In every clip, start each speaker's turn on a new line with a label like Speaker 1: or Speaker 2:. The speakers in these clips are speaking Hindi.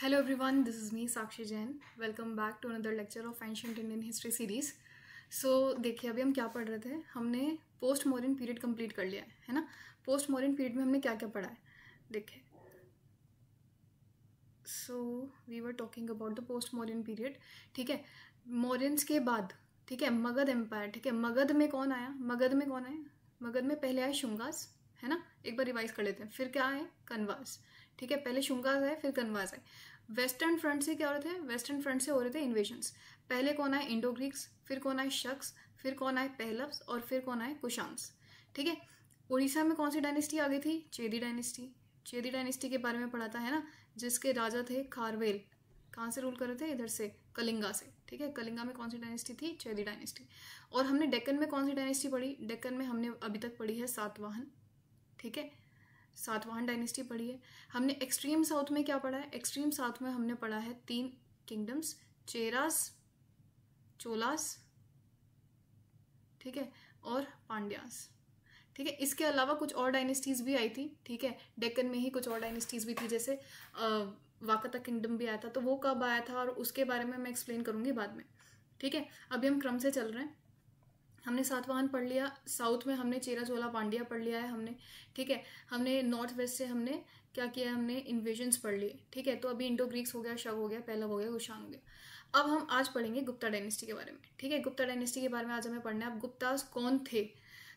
Speaker 1: Hello everyone, this is me Sakshi Jain. Welcome back to another lecture of Ancient Indian History series. So देखिए अभी हम क्या पढ़ रहे थे, हमने पोस्ट मॉडर्न पीरियड कंप्लीट कर लिया है ना। पोस्ट मॉडर्न पीरियड में हमने क्या क्या पढ़ा है देखिए। So we were talking about the post modern period. ठीक है, मॉडर्न्स के बाद ठीक है मगध एम्पायर। ठीक है, मगध में कौन आया? मगध में पहले आए शुंगास, है ना। एक बार रिवाइज कर लेते हैं। फिर क्या आए? कन्वास। ठीक है, पहले शुंगास आए फिर कन्वास आए। वेस्टर्न फ्रंट से क्या हो रहे थे? वेस्टर्न फ्रंट से हो रहे थे इन्वेजन्स। पहले कौन आए? इंडो ग्रीक्स, फिर कौन आए? शक्स, फिर कौन आए? पहलव्स, और फिर कौन आए? कुशान्स। ठीक है, उड़ीसा में कौन सी डायनेस्टी आ गई थी? चेदी डायनेस्टी। चेदी डायनेस्टी के बारे में पढ़ा था, है ना, जिसके राजा थे खारवेल। कहाँ से रूल कर रहे थे? इधर से, कलिंगा से। ठीक है, कलिंगा में कौन सी डायनेस्टी थी? चेदी डायनेस्टी। और हमने डेक्कन में कौन सी डायनेस्टी पढ़ी? डेक्कन में हमने अभी तक पढ़ी है सातवाहन। ठीक है, सातवाहन डायनेस्टी पढ़ी है हमने। एक्सट्रीम साउथ में क्या पढ़ा है? एक्सट्रीम साउथ में हमने पढ़ा है 3 किंगडम्स, चेरास, चोलास, ठीक है, और पांड्यास। ठीक है, इसके अलावा कुछ और डायनेस्टीज भी आई थी। ठीक है, डेक्कन में ही कुछ और डायनेस्टीज भी थी, जैसे वाकाता किंगडम भी आया था। तो वो कब आया था और उसके बारे में मैं एक्सप्लेन करूंगी बाद में। ठीक है, अभी हम क्रम से चल रहे हैं। हमने सातवाहन पढ़ लिया, साउथ में हमने चेरा चोला पांड्या पढ़ लिया है हमने। ठीक है, हमने नॉर्थ वेस्ट से हमने क्या किया? हमने इन्वेजन्स पढ़ लिए। ठीक है, तो अभी इंडो ग्रीक्स हो गया, शक हो गया, पहलव हो गया, कुशान हो गया। अब हम आज पढ़ेंगे गुप्ता डायनेस्टी के बारे में। ठीक है, गुप्ता डायनेस्टी के बारे में आज हमें पढ़ना है। अब गुप्तास कौन थे?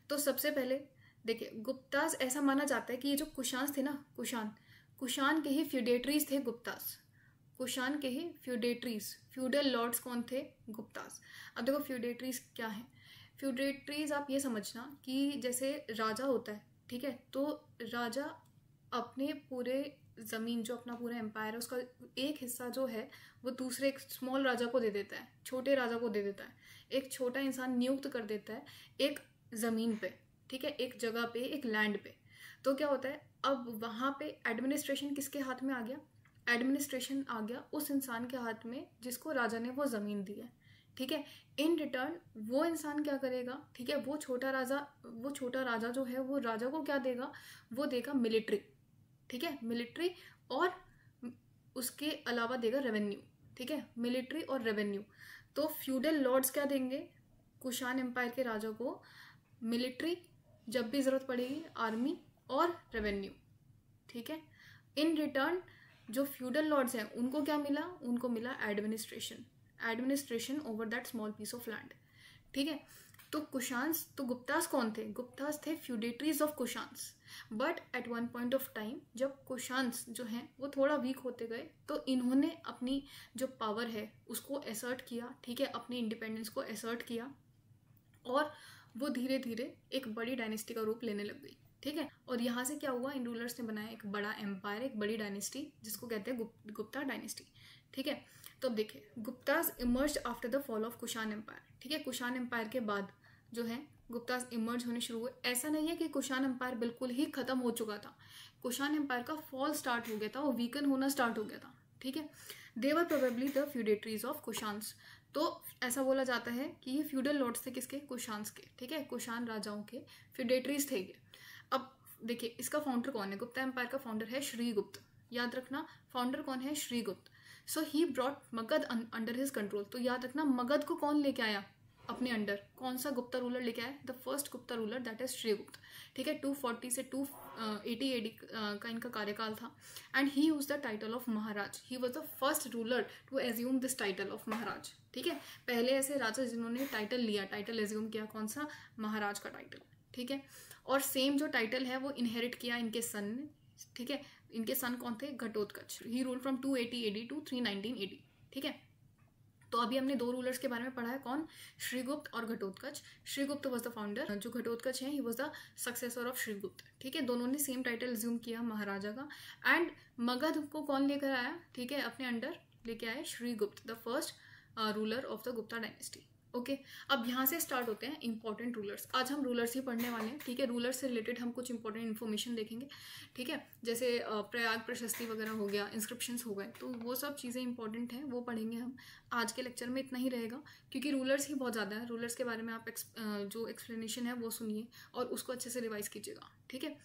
Speaker 1: तो सबसे पहले देखिए, गुप्तास ऐसा माना जाता है कि ये जो कुशान्स थे ना, कुशान के ही फ्यूडेटरीज थे गुप्तास। कुशान के ही फ्यूडेटरीज, फ्यूडल लॉर्ड्स कौन थे? गुप्तास। अब देखो फ्यूडेटरीज क्या है। फ्यूडेटरीज आप ये समझना कि जैसे राजा होता है, ठीक है, तो राजा अपने पूरे ज़मीन, जो अपना पूरा एम्पायर है, उसका एक हिस्सा जो है वो दूसरे एक स्मॉल राजा को दे देता है, छोटे राजा को दे देता है। एक छोटा इंसान नियुक्त कर देता है एक ज़मीन पे, ठीक है, एक जगह पे, एक लैंड पे। तो क्या होता है, अब वहाँ पे एडमिनिस्ट्रेशन किसके हाथ में आ गया? एडमिनिस्ट्रेशन आ गया उस इंसान के हाथ में जिसको राजा ने वो ज़मीन दी है। ठीक है, इन रिटर्न वो इंसान क्या करेगा? ठीक है, वो छोटा राजा जो है वो राजा को क्या देगा? वो देगा मिलिट्री। ठीक है, मिलिट्री, और उसके अलावा देगा रेवेन्यू। ठीक है, मिलिट्री और रेवेन्यू। तो फ्यूडल लॉर्ड्स क्या देंगे कुशान एम्पायर के राजा को? मिलिट्री, जब भी जरूरत पड़ेगी आर्मी, और रेवेन्यू। ठीक है, इन रिटर्न जो फ्यूडल लॉर्ड्स हैं उनको क्या मिला? उनको मिला administration over that small piece of land. ठीक है, तो कुशान्स, तो गुप्तास कौन थे? गुप्तास थे feudatories of Kushans. But at one point of time जब कुशान्स जो हैं वो थोड़ा वीक होते गए, तो इन्होंने अपनी जो पावर है उसको एसर्ट किया। ठीक है, अपनी इंडिपेंडेंस को एसर्ट किया, और वो धीरे धीरे एक बड़ी डायनेस्टी का रूप लेने लग गई। ठीक है, और यहाँ से क्या हुआ? इन रूलर्स ने बनाया एक बड़ा एम्पायर, एक बड़ी डायनेस्टी, जिसको कहते हैं गुप्ता डायनेस्टी। ठीक है, तो अब देखिए, Guptas emerge after the fall of Kushan empire. ठीक है, कुशान एम्पायर के बाद जो है गुप्तास इमर्ज होने शुरू हुए। ऐसा नहीं है कि कुशान एम्पायर बिल्कुल ही खत्म हो चुका था। कुशान एम्पायर का फॉल स्टार्ट हो गया था, वो वीकन होना स्टार्ट हो गया था। ठीक है, दे वर probably the feudatories of Kushans. तो ऐसा बोला जाता है कि ये फ्यूडल लॉर्ड्स थे किसके? कुशान्स के। ठीक है, कुशान राजाओं के फ्यूडेटरीज थे ये। अब देखिए, इसका फाउंडर कौन है? गुप्ता एम्पायर का फाउंडर है श्रीगुप्त। याद रखना, फाउंडर कौन है? Srigupta. So he brought Magadha under his control. तो याद रखना, मगध को कौन लेके आया अपने अंडर? कौन सा गुप्ता रूलर लेके आया? The first Gupta ruler, that is Srigupta. ठीक है, 240 से 280 AD का इनका कार्यकाल था। And he use the title of Maharaja. He was the first ruler to assume this title of Maharaja. ठीक है, पहले ऐसे राजा जिन्होंने टाइटल लिया, टाइटल एज्यूम किया, कौन सा? महाराज का टाइटल। ठीक है, और सेम जो टाइटल है वो इनहेरिट किया इनके सन ने। ठीक है, इनके सन कौन थे? Ghatotkacha. He rule from 280 AD to 319 AD। ठीक है, तो अभी हमने 2 रूलर्स के बारे में पढ़ा है, कौन? श्रीगुप्त और Ghatotkacha. Srigupta was the founder, जो घटोत्कच है he was the successor of Srigupta. ठीक है, दोनों ने सेम टाइटल एज्यूम किया महाराजा का। एंड मगध को कौन लेकर आया? ठीक है, अपने अंडर लेके आए Srigupta, the first ruler of the Gupta dynasty. Okay, अब यहाँ से स्टार्ट होते हैं इंपॉर्टेंट रूलर्स। आज हम रूलर्स ही पढ़ने वाले हैं। ठीक है, रूलर्स से रिलेटेड हम कुछ इंपॉर्टेंट इन्फॉर्मेशन देखेंगे। ठीक है, जैसे प्रयाग प्रशस्ति वगैरह हो गया, इंस्क्रिप्शंस हो गए, तो वो सब चीज़ें इंपॉर्टेंट हैं, वो पढ़ेंगे हम। आज के लेक्चर में इतना ही रहेगा, क्योंकि रूलर्स ही बहुत ज़्यादा है। रूलर्स के बारे में आप जो एक्सप्लेनेशन है वो सुनिए और उसको अच्छे से रिवाइज कीजिएगा। ठीक है,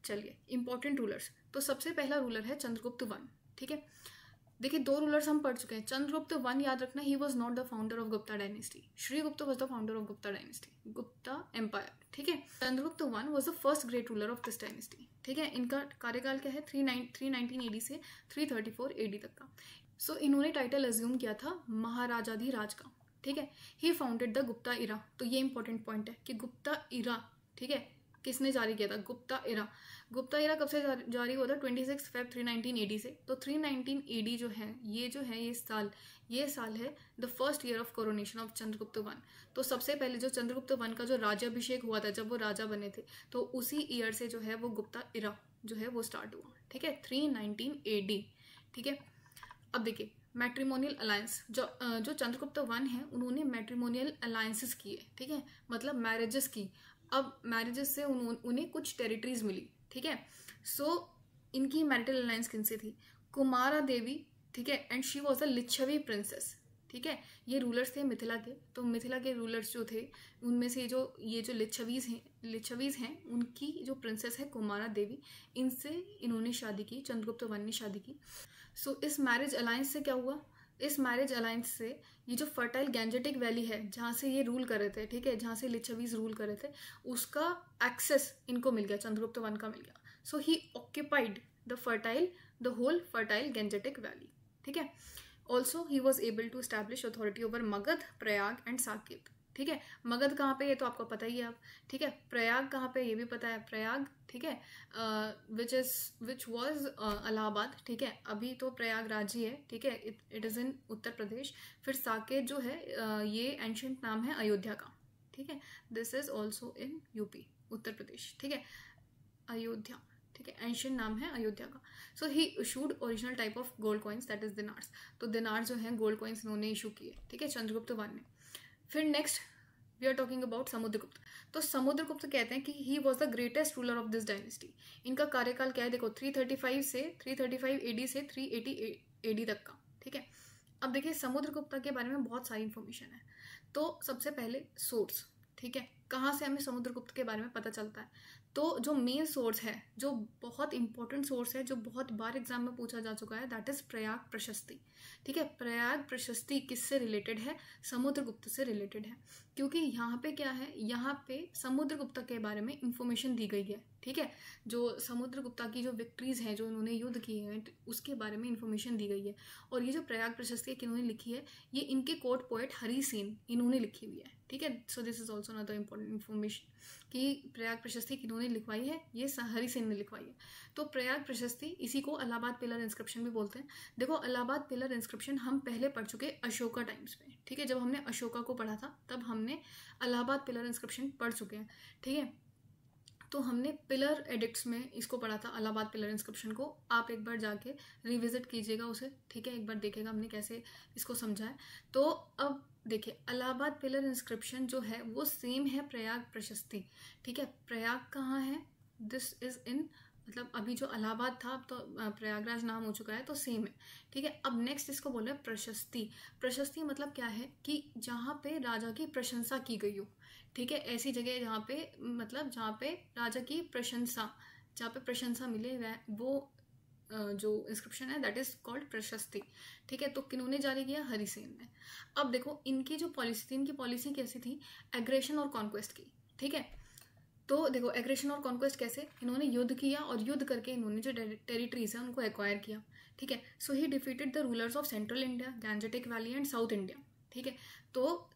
Speaker 1: चलिए, इंपॉर्टेंट रूलर्स। तो सबसे पहला रूलर है चंद्रगुप्त वन। ठीक है, देखिए 2 रूलर्स हम पढ़ चुके हैं। चंद्रगुप्त वन याद रखना, he was not the founder of Gupta dynasty, Srigupta was the founder of Gupta dynasty, Gupta empire, ठीक है। Chandragupta one was the first great ruler of this dynasty, ठीक है। इनका कार्यकाल क्या है, 319 AD से 334 AD तक का। सो इन्होंने टाइटल अज्यूम किया था महाराजाधिराज का, ठीक है। ही फाउंडेड द गुप्ता इरा, तो ये इंपॉर्टेंट पॉइंट है कि गुप्ता इरा, ठीक है, किसने जारी किया था, गुप्ता इरा। गुप्ता इरा कब से जारी हुआ था, 26 फेब 319 AD से। तो 319 AD जो है ये साल है the first year of coronation of Chandragupta one. तो सबसे पहले जो चंद्रगुप्त वन का जो राज्याभिषेक हुआ था, जब वो राजा बने थे, तो उसी ईयर से जो है वो गुप्ता इरा जो है वो स्टार्ट हुआ, ठीक है, 319 AD, ठीक है। अब देखिए मैट्रिमोनियल अलायंस, जो चंद्रगुप्त वन है उन्होंने मैट्रिमोनियल अलायंसेस किए, ठीक है, मतलब मैरिजेस की। अब मैरिजेस से उन्हें कुछ टेरिटरीज मिली, ठीक है। सो इनकी मैरिटल अलायंस किनसे थी, कुमारा देवी, ठीक है, and she was a Lichchhavi princess, ठीक है। ये रूलर्स थे मिथिला के। तो मिथिला के रूलर्स जो थे उनमें से ये जो लिच्छवीज हैं उनकी जो प्रिंसेस है कुमारा देवी, इनसे इन्होंने शादी की, चंद्रगुप्त वन ने शादी की। सो इस मैरिज अलायंस से क्या हुआ, इस मैरिज अलायंस से ये जो फर्टाइल गैंजेटिक वैली है जहाँ से ये रूल कर रहे थे, ठीक है, जहाँ से लिच्छवीज रूल कर रहे थे, उसका एक्सेस इनको मिल गया, चंद्रगुप्त वन का मिल गया। So he occupied the whole fertile Gangetic valley, ठीक है। Also he was able to establish authority over Magadha, Prayag and Saket, ठीक है। मगध कहाँ पे, ये तो आपको पता ही है अब, ठीक है। प्रयाग कहाँ पे, ये भी पता है, प्रयाग, ठीक है, विच वॉज इलाहाबाद, ठीक है, अभी तो प्रयागराज ही है, ठीक है, it is in Uttar Pradesh. फिर साकेत जो है ये एंशियंट नाम है अयोध्या का, ठीक है, this is also in UP, Uttar Pradesh, ठीक है, अयोध्या, ठीक है, एंशियंट नाम है अयोध्या का। So he issued original type of gold coins, that is dinars. तो दिनार जो है गोल्ड कॉइन्स इन्होंने इशू किए, ठीक है, चंद्रगुप्त वन ने। फिर next we are talking about Samudragupta. तो समुद्रगुप्त कहते हैं कि he was the greatest ruler of this dynasty. इनका कार्यकाल क्या है, देखो 335 AD से 380 AD तक का, ठीक है। अब देखिए समुद्रगुप्त के बारे में बहुत सारी इंफॉर्मेशन है। तो सबसे पहले सोर्स, ठीक है, कहाँ से हमें समुद्रगुप्त के बारे में पता चलता है। तो जो मेन सोर्स है, जो बहुत इंपॉर्टेंट सोर्स है, जो बहुत बार एग्जाम में पूछा जा चुका है, दैट इज प्रयाग प्रशस्ति, ठीक है। प्रयाग प्रशस्ति किससे रिलेटेड है, समुद्रगुप्त से रिलेटेड है। क्योंकि यहाँ पे क्या है, यहाँ पे समुद्रगुप्त के बारे में इंफॉर्मेशन दी गई है, ठीक है। जो समुद्रगुप्त की जो विक्ट्रीज हैं, जो उन्होंने युद्ध किए हैं, उसके बारे में इंफॉर्मेशन दी गई है। और ये जो प्रयाग प्रशस्ति किन्होंने लिखी है, ये इनके कोर्ट पोएट हरि सेन इन्होंने लिखी हुई है, ठीक है। So this is also another important information कि प्रयाग प्रशस्ति किन्होंने लिखवाई है, ये हरि सेन ने लिखवाई है। तो प्रयाग प्रशस्ति, इसी को इलाहाबाद पिलर इंस्क्रिप्शन भी बोलते हैं। देखो इलाहाबाद पिलर इंस्क्रिप्शन हम पहले पढ़ चुके अशोका टाइम्स में, ठीक है, जब हमने अशोका को पढ़ा था तब हमने इलाहाबाद पिलर इंस्क्रिप्शन पढ़ चुके हैं, ठीक है। तो हमने पिलर एडिक्ट्स में इसको पढ़ा था, इलाहाबाद पिलर इंस्क्रिप्शन को। आप एक बार जाके रिविजिट कीजिएगा उसे, ठीक है, एक बार देखेगा हमने कैसे इसको समझा है। तो अब देखिए इलाहाबाद पिलर इंस्क्रिप्शन जो है वो सेम है प्रयाग प्रशस्ति, ठीक है। प्रयाग कहाँ है, दिस इज इन, मतलब अभी जो इलाहाबाद था अब तो प्रयागराज नाम हो चुका है, तो सेम है, ठीक है। अब नेक्स्ट इसको बोल रहे हैं प्रशस्ति। प्रशस्ति मतलब क्या है कि जहाँ पे राजा की प्रशंसा की गई हो, ठीक है, ऐसी जगह जहाँ पे, मतलब जहाँ पे राजा की प्रशंसा, जहाँ पे प्रशंसा मिले वो जो इंस्क्रिप्शन है दैट इज कॉल्ड प्रशस्ति, ठीक है। तो किन्होंने जारी किया, हरि सेन ने। अब देखो इनकी जो पॉलिसी थी, इनकी पॉलिसी कैसी थी, एग्रेशन और कॉन्क्वेस्ट की, ठीक है। तो देखो एग्रेशन और कॉन्क्वेस्ट कैसे, इन्होंने युद्ध किया और युद्ध करके इन्होंने जो टेरिटरीज है उनको एक्वायर किया, ठीक है। So he defeated the rulers of central India, Gangetic valley and south India, ठीक है। तो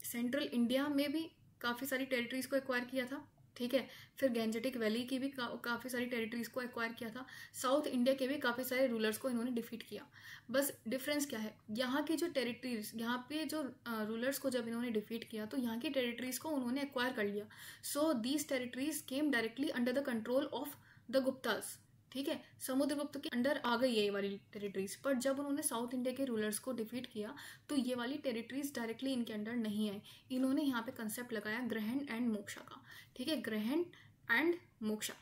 Speaker 1: सेंट्रल इंडिया में भी काफ़ी सारी टेरिटरीज को एक्वायर किया था, ठीक है। फिर गैंजेटिक वैली की भी काफ़ी सारी टेरिटरीज को एक्वायर किया था। साउथ इंडिया के भी काफ़ी सारे रूलर्स को इन्होंने डिफीट किया। बस डिफरेंस क्या है, यहाँ की जो टेरिटरीज, यहाँ पे जो रूलर्स को जब इन्होंने डिफीट किया तो यहाँ की टेरिटरीज को उन्होंने एक्वायर कर लिया। So these territories came directly under the control of the Guptas, ठीक है। समुद्रगुप्त के अंडर आ गई ये वाली टेरिटरीज, पर जब उन्होंने साउथ इंडिया के रूलर्स को डिफीट किया तो ये वाली टेरिटरीज डायरेक्टली इनके अंडर नहीं आई। इन्होंने यहाँ पे कंसेप्ट लगाया ग्रहण एंड मोक्षा का, ठीक है, ग्रहण एंड मोक्षा।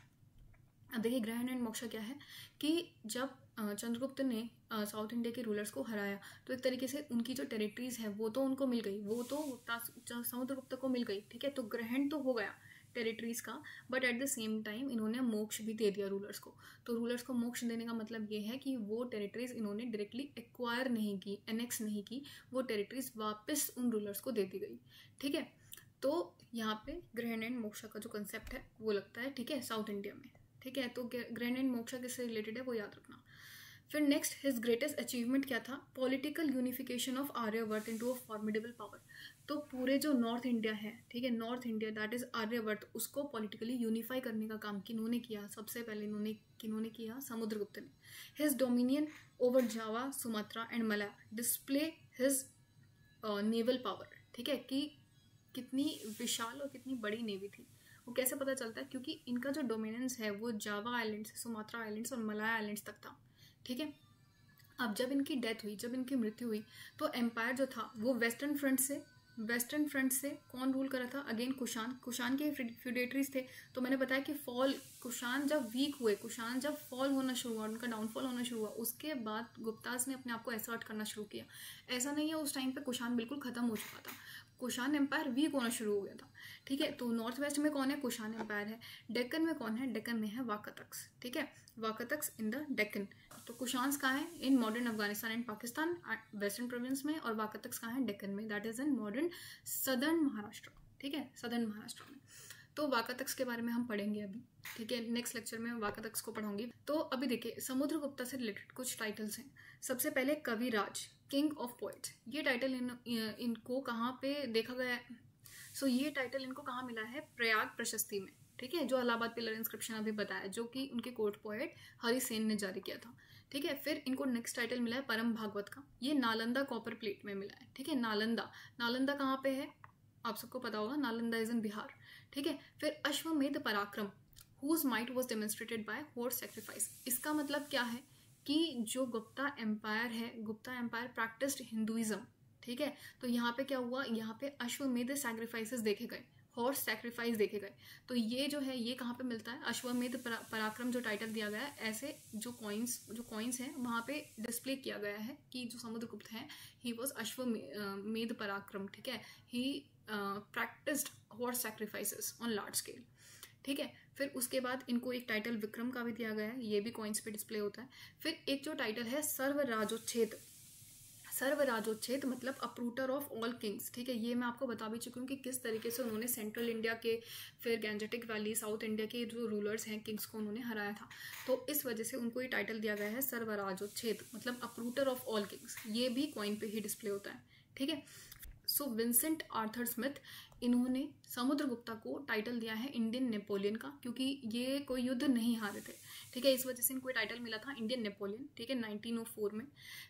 Speaker 1: अब देखिए ग्रहण एंड मोक्षा क्या है कि जब चंद्रगुप्त ने साउथ इंडिया के रूलर्स को हराया तो एक तरीके से उनकी जो टेरिटरीज है वो तो उनको मिल गई, वो तो समुद्रगुप्त को मिल गई, ठीक है। तो ग्रहण तो हो गया, टेरिटरीज का, but at the same time इन्होंने मोक्ष भी दे दिया रूलर्स को। तो रूलर्स को मोक्ष देने का मतलब ये है कि वो टेरिटरीज इन्होंने डायरेक्टली एक्वायर नहीं की, एनेक्स नहीं की, वो टेरिटरीज वापस उन रूलर्स को दे दी गई। ठीक है, तो यहाँ पे ग्रहण एंड मोक्षा का जो कंसेप्ट है वो लगता है, ठीक है, साउथ इंडिया में। ठीक है, तो ग्रहण एंड मोक्षा किससे रिलेटेड है वो याद रखना। फिर नेक्स्ट, हिज ग्रेटेस्ट अचीवमेंट क्या था? Political unification of Aryavarta into a formidable power. तो पूरे जो नॉर्थ इंडिया है, ठीक है, north India that is Aryavarta, उसको पॉलिटिकली यूनिफाई करने का काम किन्होंने किया? सबसे पहले किन्होंने किया? समुद्रगुप्त ने। His dominion over Java, Sumatra and Malay display his naval power. ठीक है, कि कितनी विशाल और कितनी बड़ी नेवी थी। वो कैसे पता चलता है? क्योंकि इनका जो डोमिनेंस है वो जावा आइलैंड्स, सुमात्रा आइलैंड्स और मलाया आइलैंड्स तक था। ठीक है, अब जब इनकी डेथ हुई, जब इनकी मृत्यु हुई, तो एम्पायर जो था वो वेस्टर्न फ्रंट से कौन रूल कर रहा था? अगेन कुषाण के फ्यूडेटरीज थे। तो मैंने बताया कि कुषाण जब वीक हुए, कुषाण जब फॉल होना शुरू हुआ, उनका डाउनफॉल होना शुरू हुआ, उसके बाद गुप्ताज ने अपने आप को असर्ट करना शुरू किया। ऐसा नहीं है उस टाइम पे कुषाण बिल्कुल खत्म हो चुका था, कुषाण एम्पायर वीक होना शुरू हो गया था। ठीक है, तो नॉर्थ वेस्ट में कौन है? कुषाण एम्पायर है। डेक्कन में कौन है? डेक्कन में है वाकाटक्स। ठीक है, वाकाटक्स इन द डेक्कन। तो कुषाण्स कहाँ है? In modern Afghanistan and Pakistan, western province में, और वाकाटक्स कहाँ है? डेक्कन में, that is in modern southern Maharashtra. ठीक है, सदर्न महाराष्ट्र में। तो वाकाटक्स के बारे में हम पढ़ेंगे अभी। ठीक है, नेक्स्ट लेक्चर में वाकाटक्स को पढ़ाऊंगी। तो अभी देखिए, समुद्रगुप्ता से रिलेटेड कुछ टाइटल्स हैं। सबसे पहले कविराज, किंग ऑफ पोएट्स। ये टाइटल इनको कहाँ पे देखा गया है? सो ये टाइटल इनको कहाँ मिला है? प्रयाग प्रशस्ति में। ठीक है, जो इलाहाबाद पिलर इंस्क्रिप्शन अभी बताया, जो कि उनके कोर्ट पोएट हरिसेन ने जारी किया था। ठीक है, फिर इनको नेक्स्ट टाइटल मिला है परम भागवत का। ये नालंदा कॉपर प्लेट में मिला है। ठीक है, नालंदा कहाँ पे है? आप सबको पता होगा, नालंदा इज इन बिहार। ठीक है, फिर अश्वमेध पराक्रम, whose might was demonstrated by horse sacrifice. इसका मतलब क्या है? कि जो गुप्ता एम्पायर है, गुप्ता एम्पायर प्रैक्टिस्ड हिंदुइज्म। ठीक है, तो यहाँ पे क्या हुआ? यहाँ पे अश्वमेध सैक्रिफाइसेस देखे गए, हॉर्स सैक्रिफाइस देखे गए। तो ये जो है, ये कहाँ पे मिलता है? अश्वमेध पराक्रम जो टाइटल दिया गया है, ऐसे जो कॉइन्स हैं वहाँ पे डिस्प्ले किया गया है कि जो समुद्रगुप्त हैं, ही वॉज अश्वमेध पराक्रम। ठीक है, he practised horse sacrifices on large scale. ठीक है, फिर उसके बाद इनको एक टाइटल विक्रम का भी दिया गया है, ये भी कॉइन्स पे डिस्प्ले होता है। फिर एक जो टाइटल है सर्वराजोच्छेद, सर्वराजोच्छेद मतलब अप्रूटर ऑफ ऑल किंग्स। ठीक है, ये मैं आपको बता भी चुकी हूँ कि किस तरीके से उन्होंने सेंट्रल इंडिया के, फिर गैंजेटिक वैली, साउथ इंडिया के जो रूलर्स हैं, किंग्स को उन्होंने हराया था। तो इस वजह से उनको ये टाइटल दिया गया है सर्वराजोच्छेद मतलब अप्रूटर ऑफ ऑल किंग्स। ये भी कॉइन पे ही डिस्प्ले होता है। ठीक है, सो विंसेंट आर्थर स्मिथ, इन्होंने समुद्रगुप्ता को टाइटल दिया है इंडियन नेपोलियन का, क्योंकि ये कोई युद्ध नहीं हारे थे। ठीक है, इस वजह से इनको टाइटल मिला था इंडियन नेपोलियन। ठीक है, 1904 में।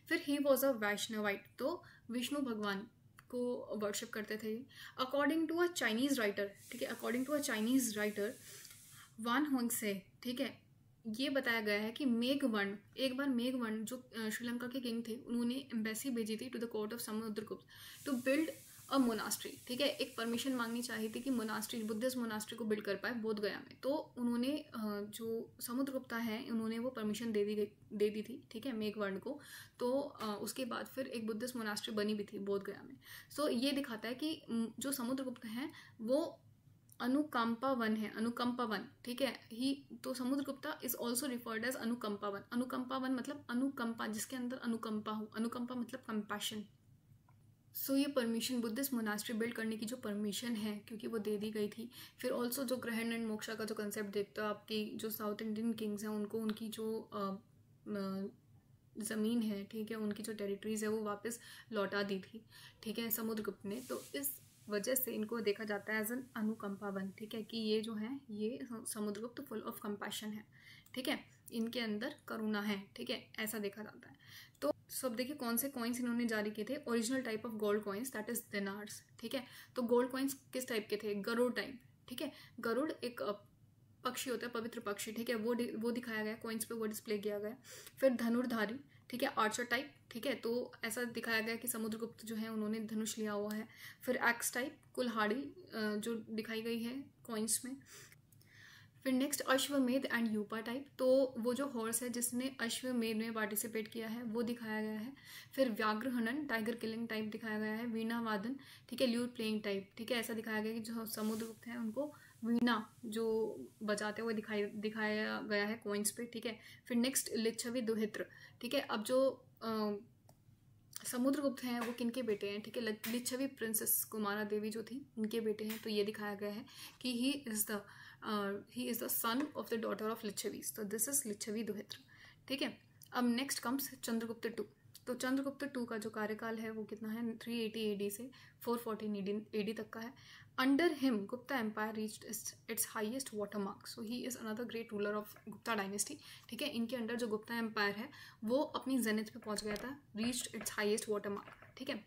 Speaker 1: फिर ही वॉज अ वैष्णवाइट, तो विष्णु भगवान को वर्शिप करते थे। According to a Chinese writer, ठीक है, according to a Chinese writer Wan Hongse, ठीक है, ये बताया गया है कि मेघवर्ण, एक बार मेघवर्ण जो श्रीलंका के किंग थे, उन्होंने एम्बेसी भेजी थी to the court of Samudragupta to build a monastery. ठीक है, एक परमिशन मांगनी चाहिए थी कि मोनास्ट्री, बुद्धिस्ट मोनास्ट्री को बिल्ड कर पाए बोध गया में। तो उन्होंने जो समुद्रगुप्ता है, उन्होंने वो परमिशन दे दी थी। ठीक है, मेघवर्ण को। तो उसके बाद फिर एक बुद्धिस्ट मोनास्ट्री बनी भी थी बोध गया में। सो ये दिखाता है कि जो समुद्रगुप्त हैं वो अनुकंपावन है, अनुकंपावन। ठीक है, ही तो Samudragupta is also referred as Anukampavan. Anukampavan मतलब अनुकंपा, जिसके अंदर अनुकंपा हो। अनुकंपा मतलब कंपैशन। सो ये परमिशन, बुद्धिस्ट मोनास्ट्री बिल्ड करने की जो परमिशन है, क्योंकि वो दे दी गई थी। फिर ऑल्सो जो ग्रहण एंड मोक्षा का जो कंसेप्ट देखते हो, आपकी जो साउथ इंडियन किंग्स हैं, उनको उनकी जो ज़मीन है, ठीक है, उनकी जो टेरिटरीज है, वो वापस लौटा दी थी। ठीक है, समुद्रगुप्त ने। तो इस वजह से इनको देखा जाता है एज एन अनुकंपावन। ठीक है, कि ये जो है, ये समुद्रगुप्त फुल ऑफ कंपैशन है। ठीक है, इनके अंदर करुणा है। ठीक है, ऐसा देखा जाता है। तो सब देखिए कौन से कॉइन्स इन्होंने जारी किए थे। Original type of gold coins, that is dinars. ठीक है, तो गोल्ड कॉइन्स किस टाइप के थे? गरुड़ टाइप। ठीक है, गरुड़ एक पक्षी होता है, पवित्र पक्षी। ठीक है, वो दिखाया गया कॉइन्स पे, वो डिस्प्ले किया गया। फिर धनुर्धारी, ठीक है, आर्चर टाइप। ठीक है, तो ऐसा दिखाया गया कि समुद्रगुप्त जो है, उन्होंने धनुष लिया हुआ है। फिर एक्स टाइप, कुल्हाड़ी जो दिखाई गई है कॉइन्स में। फिर नेक्स्ट अश्वमेध एंड यूपा टाइप, तो वो जो हॉर्स है जिसने अश्वमेध में पार्टिसिपेट किया है, वो दिखाया गया है। फिर व्याघ्रहनन, टाइगर किलिंग टाइप दिखाया गया है। वीणा वादन, ठीक है, ल्यूट प्लेइंग टाइप। ठीक है, ऐसा दिखाया गया कि जो समुद्रगुप्त है, उनको वीणा जो बजाते हुए दिखाया गया है कॉइन्स पे, ठीक है। फिर नेक्स्ट लिच्छवी दुहित्र, ठीक है। अब जो समुद्रगुप्त हैं वो किनके बेटे हैं, ठीक है, लिच्छवी प्रिंसेस कुमारा देवी जो थी उनके बेटे हैं। तो ये दिखाया गया है कि he is the son of the daughter of Licchavis, तो दिस इज लिच्छवी दुहित्र, ठीक है। अब नेक्स्ट कम्स चंद्रगुप्त टू। तो चंद्रगुप्त टू का जो कार्यकाल है वो कितना है, 380 AD से 414 AD तक का है। Under him Gupta empire reached its highest water mark, so he is another great ruler of Gupta dynasty, ठीक है। इनके अंडर जो गुप्ता एम्पायर है वो अपनी जेनिथ पे पहुंच गया था, reached its highest water mark, ठीक है।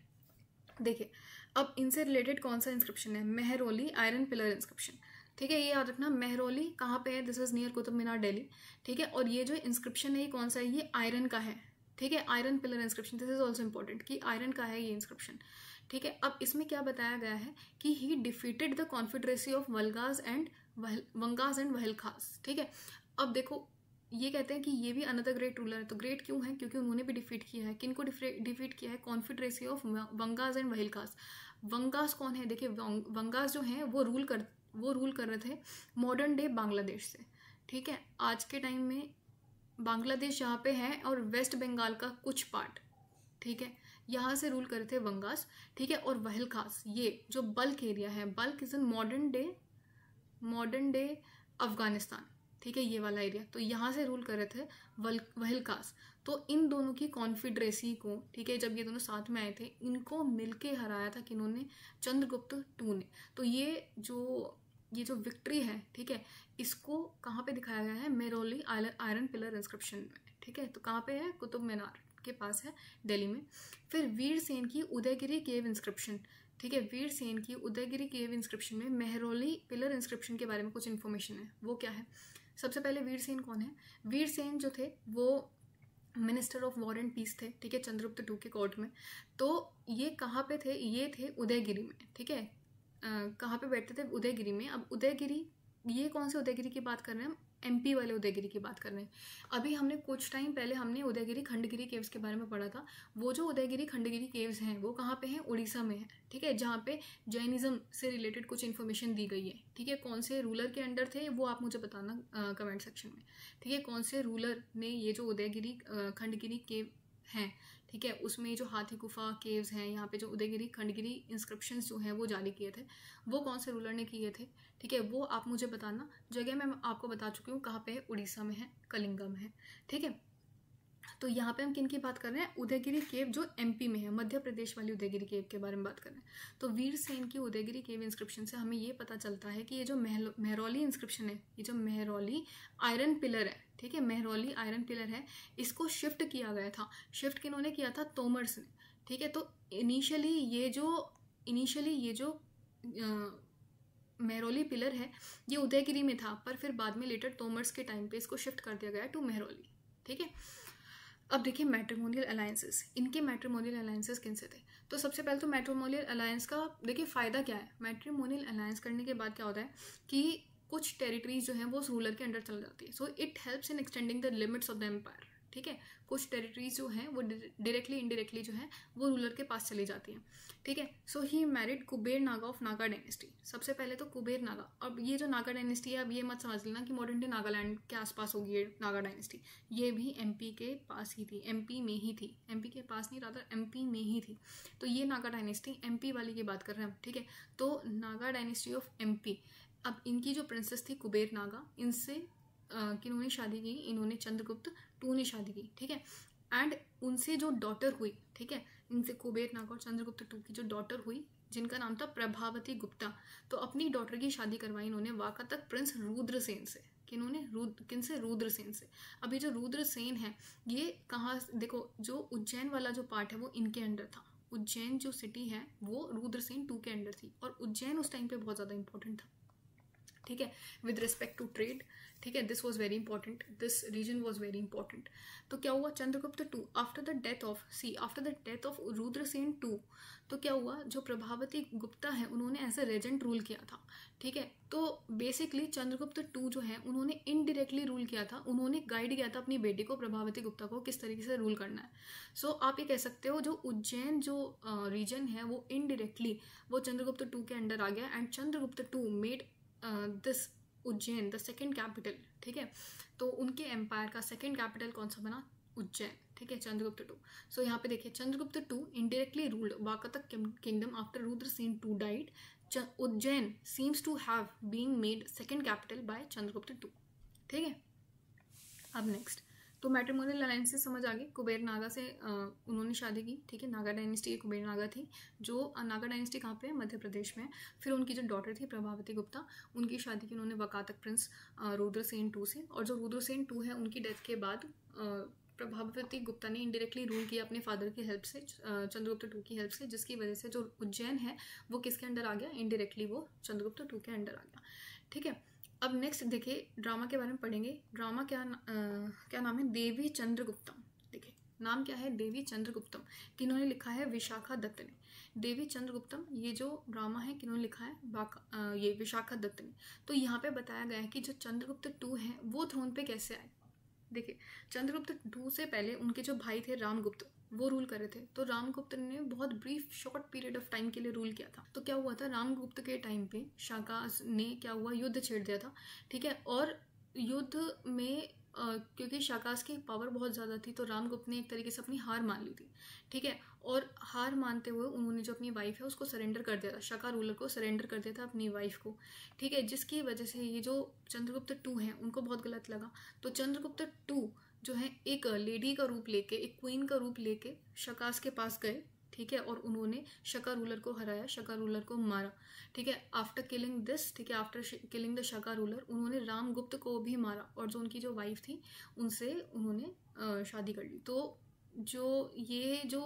Speaker 1: देखिए अब इनसे रिलेटेड कौन सा इंस्क्रिप्शन है, मेहरौली आयरन पिलर इंस्क्रिप्शन, ठीक है। ये याद रखना, मेहरौली कहाँ पे है, this is near Qutub Minar Delhi, ठीक है। और ये जो इंस्क्रिप्शन है ये कौन सा है, ये आयरन का है, ठीक है, iron pillar inscription, this is also important कि आयरन का है ये इंस्क्रिप्शन, ठीक है। अब इसमें क्या बताया गया है कि he defeated the confederacy of Vangas and Vahlakhas, ठीक है। अब देखो ये कहते हैं कि ये भी अनदर ग्रेट रूलर है, तो ग्रेट क्यों है, क्योंकि उन्होंने भी डिफीट किया है, किनको डिफीट किया है, कॉन्फेडरेसी ऑफ वंगास एंड वहलखास। वंगास कौन है, देखिए वंगास जो हैं वो रूल कर रहे थे मॉडर्न डे बांग्लादेश से, ठीक है। आज के टाइम में बांग्लादेश यहाँ पे है और वेस्ट बंगाल का कुछ पार्ट, ठीक है, यहाँ से रूल कर रहे थे वंगास, ठीक है। और वहलखास ये जो बल्क एरिया है, bulk is in modern day Afghanistan, ठीक है, ये वाला एरिया, तो यहाँ से रूल कर रहे थे वहलखास। तो इन दोनों की कॉन्फेडरेसी को, ठीक है, जब ये दोनों साथ में आए थे इनको मिलके हराया था किन्होंने, चंद्रगुप्त टू ने। तो ये जो विक्ट्री है, ठीक है, इसको कहाँ पे दिखाया गया है, मेहरौली आयरन पिलर इंस्क्रिप्शन में, ठीक है। तो कहाँ पे है, कुतुब मीनार के पास है दिल्ली में। फिर वीर सेन की उदयगिरी केव इंस्क्रिप्शन, ठीक है, वीर सेन की उदयगिरी केव इंस्क्रिप्शन में मेहरौली पिलर इंस्क्रिप्शन के बारे में कुछ इन्फॉर्मेशन है। वो क्या है, सबसे पहले वीर सेन कौन है, वीर सेन जो थे वो minister of war and peace थे, ठीक है, चंद्रगुप्त टू के कोर्ट में। तो ये कहाँ पे थे, ये थे उदयगिरी में, ठीक है। कहाँ पे बैठते थे, उदयगिरी में। अब उदयगिरी, ये कौन से उदयगिरी की बात कर रहे हैं हम, MP वाले उदयगिरी की बात कर रहे हैं। अभी हमने कुछ टाइम पहले हमने उदयगिरी खंडगिरी केव्स के बारे में पढ़ा था। वो जो उदयगिरी खंडगिरी केव्स हैं वो कहाँ पे हैं, उड़ीसा में है, ठीक है, जहाँ पे जैनिज्म से रिलेटेड कुछ इन्फॉर्मेशन दी गई है, ठीक है। कौन से रूलर के अंडर थे वो आप मुझे बताना कमेंट सेक्शन में, ठीक है। कौन से रूलर ने ये जो उदयगिरी खंडगिरी केव हैं, ठीक है, उसमें जो हाथी गुफा केव्स हैं, यहाँ पे जो उदयगिरी खंडगिरी इंस्क्रिप्शंस जो हैं वो जारी किए थे, वो कौन से रूलर ने किए थे, ठीक है, वो आप मुझे बताना। जगह मैं आपको बता चुकी हूँ कहाँ पे है, उड़ीसा में है, कलिंगा में है, ठीक है। तो यहाँ पे हम किन की बात कर रहे हैं, उदयगिरी केव जो MP में है, मध्य प्रदेश वाली उदयगिरी केव के बारे में बात कर रहे हैं। तो वीर सेन की उदयगिरी केव इंस्क्रिप्शन से हमें ये पता चलता है कि ये जो मेहरौली इंस्क्रिप्शन है, ये जो मेहरौली आयरन पिलर है, ठीक है, मेहरौली आयरन पिलर है, इसको शिफ्ट किया गया था। शिफ्ट किन्होंने किया था, तोमर्स ने, ठीक है। तो इनिशियली ये जो मेहरौली पिलर है ये उदयगिरी में था, पर फिर बाद में लेटर तोमर्स के टाइम पे इसको शिफ्ट कर दिया गया टू मेहरौली, ठीक है। अब देखिए मैट्रिमोनियल अलायंसेस, इनके मैट्रिमोनियल अलायंसेस किन से थे। तो सबसे पहले तो मैट्रिमोनियल अलायंस का देखिए फ़ायदा क्या है। मैट्रिमोनियल अलायंस करने के बाद क्या होता है कि कुछ टेरिटरीज जो हैं वो उस रूलर के अंडर चल जाती है। So it helps in extending the limits of the empire, ठीक है। कुछ टेरिटरीज जो हैं वो डायरेक्टली इनडायरेक्टली जो है वो रूलर के पास चली जाती हैं, ठीक है। So he married Kubera Naga of Naga dynasty. सबसे पहले तो कुबेर नागा, अब ये जो नागा डायनेस्टी है, अब ये मत समझ लेना कि मॉडर्न डे नागालैंड के आसपास होगी ये नागा डायनेस्टी, ये भी MP के पास ही थी, MP में ही थी, MP के पास नहीं, रादर MP में ही थी। तो ये नागा डायनेस्टी MP वाली की बात कर रहे हैं हम, ठीक है। तो नागा डायनेस्टी ऑफ MP, अब इनकी जो प्रिंसेस थी कुबेर नागा, इनसे किन्होंने शादी की, इन्होंने चंद्रगुप्त टू ने शादी की, ठीक है। एंड उनसे जो डॉटर हुई, ठीक है, इनसे कुबेर नागा और चंद्रगुप्त टू की जो डॉटर हुई जिनका नाम था प्रभावती गुप्ता, तो अपनी डॉटर की शादी करवाई इन्होंने वाकातक प्रिंस रुद्रसेन से। किनसे, रुद्रसेन से। अभी जो रुद्रसेन है ये कहाँ, देखो जो उज्जैन वाला जो पार्ट है वो इनके अंडर था। उज्जैन जो सिटी है वो रुद्रसेन टू के अंडर थी, और उज्जैन उस टाइम पे बहुत ज़्यादा इंपॉर्टेंट था, ठीक है, विद रिस्पेक्ट टू ट्रेड, ठीक है। This was very important, this region was very important. तो क्या हुआ, Chandragupta two after the death of Rudrasen two, तो क्या हुआ, जो प्रभावती गुप्ता है उन्होंने एज ए रेजेंट रूल किया था, ठीक है। तो बेसिकली चंद्रगुप्त टू जो है उन्होंने इनडायरेक्टली रूल किया था, उन्होंने गाइड किया था अपनी बेटी को प्रभावती गुप्ता को किस तरीके से रूल करना है। सो आप ये कह सकते हो जो उज्जैन जो रीजन है वो इनडायरेक्टली वो चंद्रगुप्त टू के अंडर आ गया, and Chandragupta two made this Ujjain the second capital, ठीक है। तो उनके एम्पायर का सेकेंड कैपिटल कौन सा बना? उज्जैन, ठीक है, चंद्रगुप्त टू। सो यहाँ पे देखिए Chandragupta two indirectly ruled Vakataka kingdom after Rudrasen two died. Ujjain seems to have being made second capital by Chandragupta two, ठीक है। अब नेक्स्ट तो मैट्रिमोनियल अलायंस से समझ आ गई। कुबेर नागा से उन्होंने शादी की, ठीक है। नागा डायनेस्टी कुबेर नागा थी, जो नागा डायनेस्टी कहाँ पे है? मध्य प्रदेश में। फिर उनकी जो डॉटर थी प्रभावती गुप्ता, उनकी शादी की उन्होंने वकातक प्रिंस रुद्रसेन टू से। और जो रुद्रसेन टू है उनकी डेथ के बाद प्रभावती गुप्ता ने इनडायरेक्टली रूल किया अपने फादर की हेल्प से, चंद्रगुप्त टू की हेल्प से, जिसकी वजह से जो उज्जैन है वो किसके अंडर आ गया? इनडायरेक्टली वो चंद्रगुप्त टू के अंडर आ गया, ठीक है। अब नेक्स्ट देखिए ड्रामा के बारे में पढ़ेंगे। ड्रामा क्या नाम है? देवी चंद्रगुप्तम। देखिए नाम क्या है? देवी चंद्रगुप्तम। किन्होंने लिखा है? विशाखा दत्त ने। देवी चंद्रगुप्तम ये जो ड्रामा है किन्होंने लिखा है? ये विशाखा दत्त ने। तो यहाँ पे बताया गया है कि जो चंद्रगुप्त टू है वो थ्रोन पे कैसे आए। देखिए चंद्रगुप्त टू से पहले उनके जो भाई थे रामगुप्त, वो रूल कर रहे थे। तो रामगुप्त ने बहुत brief short period of time के लिए रूल किया था। तो क्या हुआ था? रामगुप्त के टाइम पे शाकास ने क्या हुआ? युद्ध छेड़ दिया था, ठीक है। और युद्ध में क्योंकि शाकास की पावर बहुत ज़्यादा थी तो रामगुप्त ने एक तरीके से अपनी हार मान ली थी, ठीक है। और हार मानते हुए उन्होंने जो अपनी वाइफ है उसको सरेंडर कर दिया था, शाका रूलर को सरेंडर कर दिया था अपनी वाइफ को, ठीक है। जिसकी वजह से ये जो चंद्रगुप्त टू है उनको बहुत गलत लगा। तो चंद्रगुप्त टू जो है एक लेडी का रूप लेके, एक क्वीन का रूप लेके शकास के पास गए, ठीक है। और उन्होंने शका रूलर को हराया, शका रूलर को मारा, ठीक है। आफ्टर किलिंग दिस, ठीक है, after killing the Shaka ruler उन्होंने रामगुप्त को भी मारा और जो उनकी जो वाइफ थी उनसे उन्होंने शादी कर ली। तो ये जो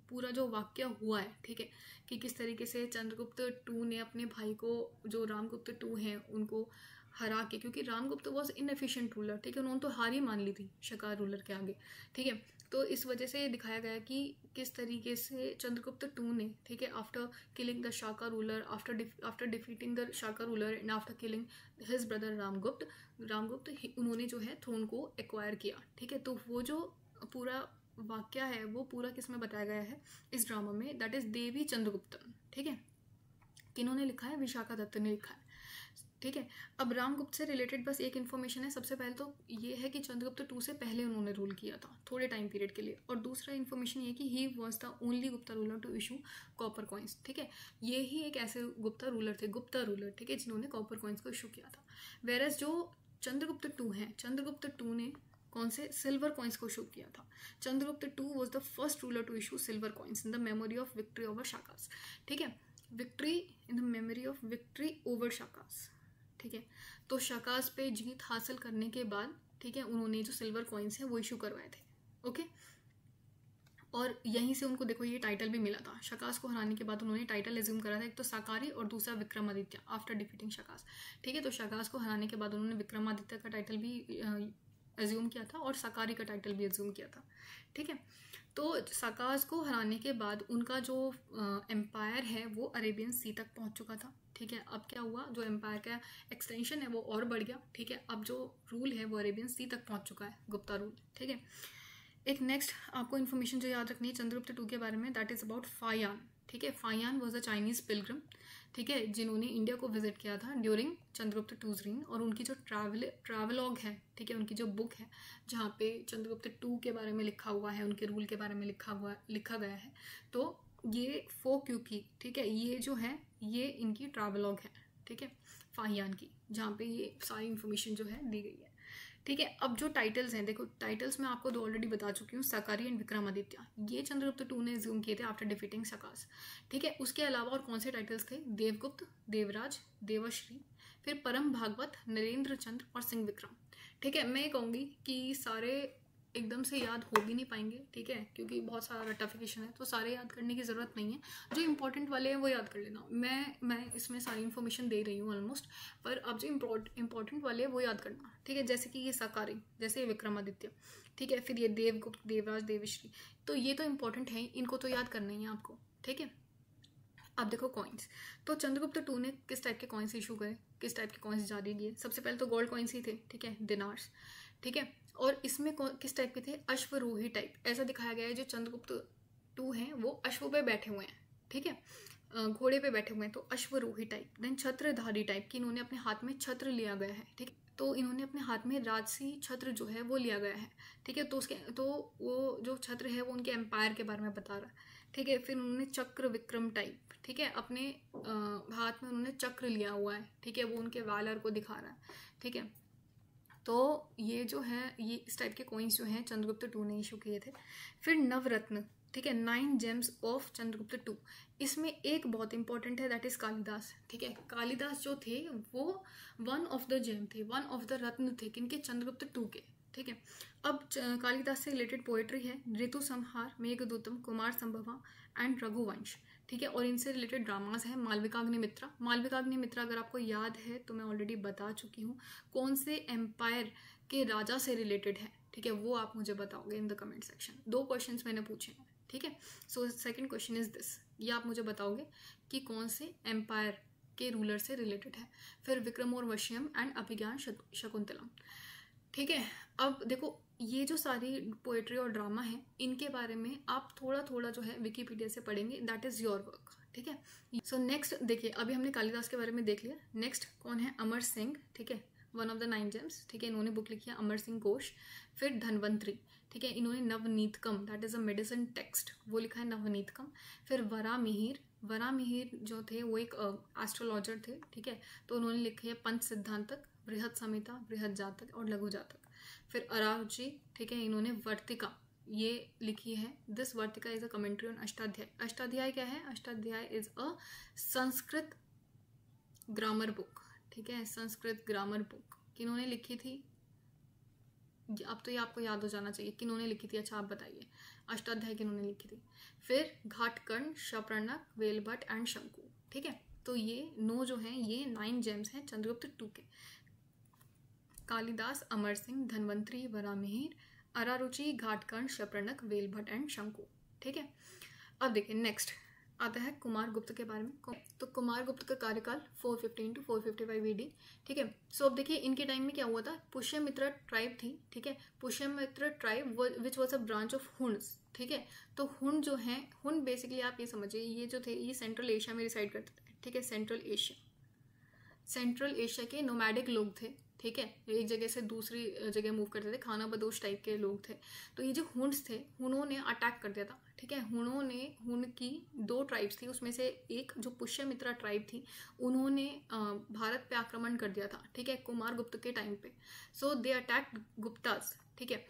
Speaker 1: पूरा जो वाक्य हुआ है, ठीक है, कि किस तरीके से चंद्रगुप्त टू ने अपने भाई को, जो रामगुप्त टू हैं, उनको हरा के, क्योंकि रामगुप्त वॉज इनएफिशिएंट रूलर, ठीक है, उन्होंने तो हार ही मान ली थी शका रूलर के आगे, ठीक है। तो इस वजह से दिखाया गया कि किस तरीके से चंद्रगुप्त टू ने, ठीक है, after killing the Shaka ruler, after defeating the Shaka ruler and after killing his brother Ramagupta उन्होंने जो है थ्रोन को एक्वायर किया, ठीक है। तो वो जो पूरा वाक्य है वो पूरा किस में बताया गया है? इस ड्रामा में, दैट इज देवी चंद्रगुप्तम, ठीक है। किन्होंने लिखा है? विशाखा दत्त ने लिखा है, ठीक है। अब रामगुप्त से रिलेटेड बस एक इन्फॉर्मेशन है। सबसे पहले तो ये है कि चंद्रगुप्त टू से पहले उन्होंने रूल किया था थोड़े टाइम पीरियड के लिए। और दूसरा इन्फॉर्मेशन ये कि he was the only Gupta ruler to issue copper coins, ठीक है। ये ही एक ऐसे गुप्ता रूलर, ठीक है, जिन्होंने कॉपर कॉइन्स को इशू किया था। वेरस जो चंद्रगुप्त टू है, चंद्रगुप्त टू ने कौन से? सिल्वर कॉइन्स को इशू किया था। Chandragupta two was the first ruler to issue silver coins in the memory of victory over Shakas, ठीक है। Victory in the memory of victory over Shakas, ठीक है। तो शकास पे जीत हासिल करने के बाद, ठीक है, उन्होंने जो सिल्वर कॉइन्स हैं वो इशू करवाए थे, ओके। और यहीं से उनको देखो ये टाइटल भी मिला था। शकास को हराने के बाद उन्होंने टाइटल एज्यूम करा था, एक तो साकारी और दूसरा विक्रमादित्य आफ्टर डिफीटिंग शकास, ठीक है। तो शकास को हराने के बाद उन्होंने विक्रमादित्य का टाइटल भी एज्यूम किया था और साकारी का टाइटल भी एज्यूम किया था, ठीक है। तो शकास को हराने के बाद उनका जो एम्पायर है वो अरेबियन सी तक पहुंच चुका था, ठीक है। अब क्या हुआ? जो एम्पायर का एक्सटेंशन है वो और बढ़ गया, ठीक है। अब जो रूल है वो अरेबियन सी तक पहुंच चुका है, गुप्ता रूल, ठीक है। एक नेक्स्ट आपको इन्फॉर्मेशन जो याद रखनी है चंद्रगुप्त टू के बारे में, दैट इज अबाउट फायान, ठीक है। फायान वॉज अ चाइनीज पिलग्रिम, ठीक है, जिन्होंने इंडिया को विजिट किया था ड्यूरिंग चंद्रगुप्त टूज रीन। और उनकी जो ट्रैवलॉग है, ठीक है, उनकी जो बुक है जहाँ पे चंद्रगुप्त टू के बारे में लिखा हुआ है, उनके रूल के बारे में लिखा गया है। तो ये फोक्यूकी, ठीक है, ये जो है ये इनकी ट्रैवलॉग है, ठीक है, फाहियान की, जहाँ पे ये सारी इन्फॉर्मेशन जो है दी गई है, ठीक है। अब जो टाइटल्स हैं, देखो टाइटल्स मैं आपको दो ऑलरेडी बता चुकी हूँ, साकारी एंड विक्रमादित्य, ये चंद्रगुप्त टू ने एज्यूम किए थे आफ्टर डिफीटिंग शकास, ठीक है। उसके अलावा और कौन से टाइटल्स थे? देवगुप्त, देवराज, देवश्री, फिर परम भागवत, नरेंद्र चंद्र और सिंह विक्रम, ठीक है। मैं कहूँगी कि सारे एकदम से याद हो भी नहीं पाएंगे, ठीक है, क्योंकि बहुत सारा रटिफिकेशन है, तो सारे याद करने की ज़रूरत नहीं है। जो इंपॉर्टेंट वाले हैं वो याद कर लेना। मैं इसमें सारी इन्फॉर्मेशन दे रही हूँ ऑलमोस्ट, पर अब जो इंपॉर्टेंट वाले हैं वो याद करना, ठीक है। जैसे कि ये साकारी, जैसे विक्रमादित्य, ठीक है, फिर ये देवगुप्त, देवराज, देवश्री, तो ये तो इंपॉर्टेंट है, इनको तो याद करना ही है आपको, ठीक है। अब देखो कॉइन्स, तो चंद्रगुप्त टू ने किस टाइप के कॉइन्स इशू करे, किस टाइप के कॉइन्स जारी किए? सबसे पहले तो गोल्ड कॉइन्स ही थे, ठीक है, दिनार्स, ठीक है। और इसमें किस टाइप के थे? अश्वरोही टाइप, ऐसा दिखाया गया है जो चंद्रगुप्त टू हैं वो अश्व पे बैठे हुए हैं, ठीक है। घोड़े पे बैठे हुए हैं तो अश्वरोही टाइप। देन छत्रधारी टाइप कि इन्होंने अपने हाथ में छत्र लिया गया है, ठीक है, तो इन्होंने अपने हाथ में राजसी छत्र जो है वो लिया गया है, ठीक है, तो वो जो छत्र है वो उनके एम्पायर के बारे में बता रहा है, ठीक है। फिर उन्होंने चक्र विक्रम टाइप, ठीक है, अपने हाथ में उन्होंने चक्र लिया हुआ है, ठीक है, वो उनके वालर को दिखा रहा है, ठीक है। तो ये जो है ये इस टाइप के कॉइन्स जो हैं चंद्रगुप्त टू ने इशू किए थे। फिर नवरत्न, ठीक है, 9 जेम्स ऑफ चंद्रगुप्त टू, इसमें एक बहुत इंपॉर्टेंट है दैट इज कालिदास, ठीक है। कालिदास जो थे वो वन ऑफ द जेम थे, वन ऑफ द रत्न थे किनके, चंद्रगुप्त टू के, ठीक है। अब कालिदास से रिलेटेड पोएट्री है ऋतु संहार, मेघदूतम, कुमार संभवा एंड रघुवंश, ठीक है, और इनसे रिलेटेड ड्रामाज है मालविकाग्निमित्रा। मालविकाग्निमित्रा अगर आपको याद है तो मैं ऑलरेडी बता चुकी हूँ कौन से एम्पायर के राजा से रिलेटेड है, ठीक है, वो आप मुझे बताओगे in the comment section. 2 questions मैंने पूछे हैं, ठीक है। So second question is this, ये आप मुझे बताओगे कि कौन से एम्पायर के रूलर से रिलेटेड है। फिर विक्रमोर्वशियम एंड अभिज्ञान शकुंतलम, ठीक है। अब देखो ये जो सारी पोएट्री और ड्रामा है इनके बारे में आप थोड़ा थोड़ा जो है विकीपीडिया से पढ़ेंगे, दैट इज योर वर्क, ठीक है। सो नेक्स्ट देखिए, अभी हमने कालिदास के बारे में देख लिया। नेक्स्ट कौन है, अमर सिंह, ठीक है, वन ऑफ द 9 जेम्स, ठीक है, इन्होंने बुक लिखी है अमर सिंह घोष। फिर धनवंतरी, ठीक है, इन्होंने Navanitakam that is a medicine text वो लिखा है नवनीतकम। फिर वरामिहिर, वरामिहिर जो थे वो एक एस्ट्रोलॉजर थे, ठीक है, तो उन्होंने लिखे है पंच सिद्धांतक, बृहद संहिता, बृहद जातक और लघु जातक। फिर अरारुचि, ठीक है, इन्होंने वर्तिका ये लिखी है, this Vartika is a commentary on Ashtadhyayi. Ashtadhyayi क्या है, Ashtadhyayi is a Sanskrit grammar book, ठीक है, संस्कृत ग्रामर बुक किन्होंने लिखी थी, अब तो ये आपको याद हो जाना चाहिए किन्होंने लिखी थी। अच्छा आप बताइए अष्टाध्याय किन्होंने लिखी थी। फिर घाटकर्ण, शप्रनक, वेलभट्ट एंड शंकु, ठीक है, तो ये 9 जो हैं ये 9 जेम्स हैं चंद्रगुप्त टू के, कालिदास, अमर सिंह, धनवंतरी, वरामिहिर, अरारुचि, घाटकर्ण, शप्रनक, वेलभट्ट एंड शंकु, ठीक है। अब देखिए नेक्स्ट आता है कुमार गुप्त के बारे में। तो कुमार गुप्त का कार्यकाल 415 to 455 AD, ठीक है। सो अब देखिए इनके टाइम में क्या हुआ था, पुष्यमित्र ट्राइब थी, ठीक है, Pushyamitra tribe which was a branch of Hund's, ठीक है। तो हुन जो है, हुन बेसिकली आप ये समझिए ये जो थे ये सेंट्रल एशिया में रिसाइड करते थे, ठीक है, सेंट्रल एशिया के नोमैडिक लोग थे, ठीक है, एक जगह से दूसरी जगह मूव करते थे, खाना बदोश टाइप के लोग थे। तो ये जो हुन्स थे हुनों ने अटैक कर दिया था, ठीक है, हुन की 2 ट्राइब्स थी, उसमें से एक जो पुष्यमित्रा ट्राइब थी उन्होंने भारत पे आक्रमण कर दिया था, ठीक है, कुमार गुप्त के टाइम पे। सो दे अटैक गुप्तास, ठीक है,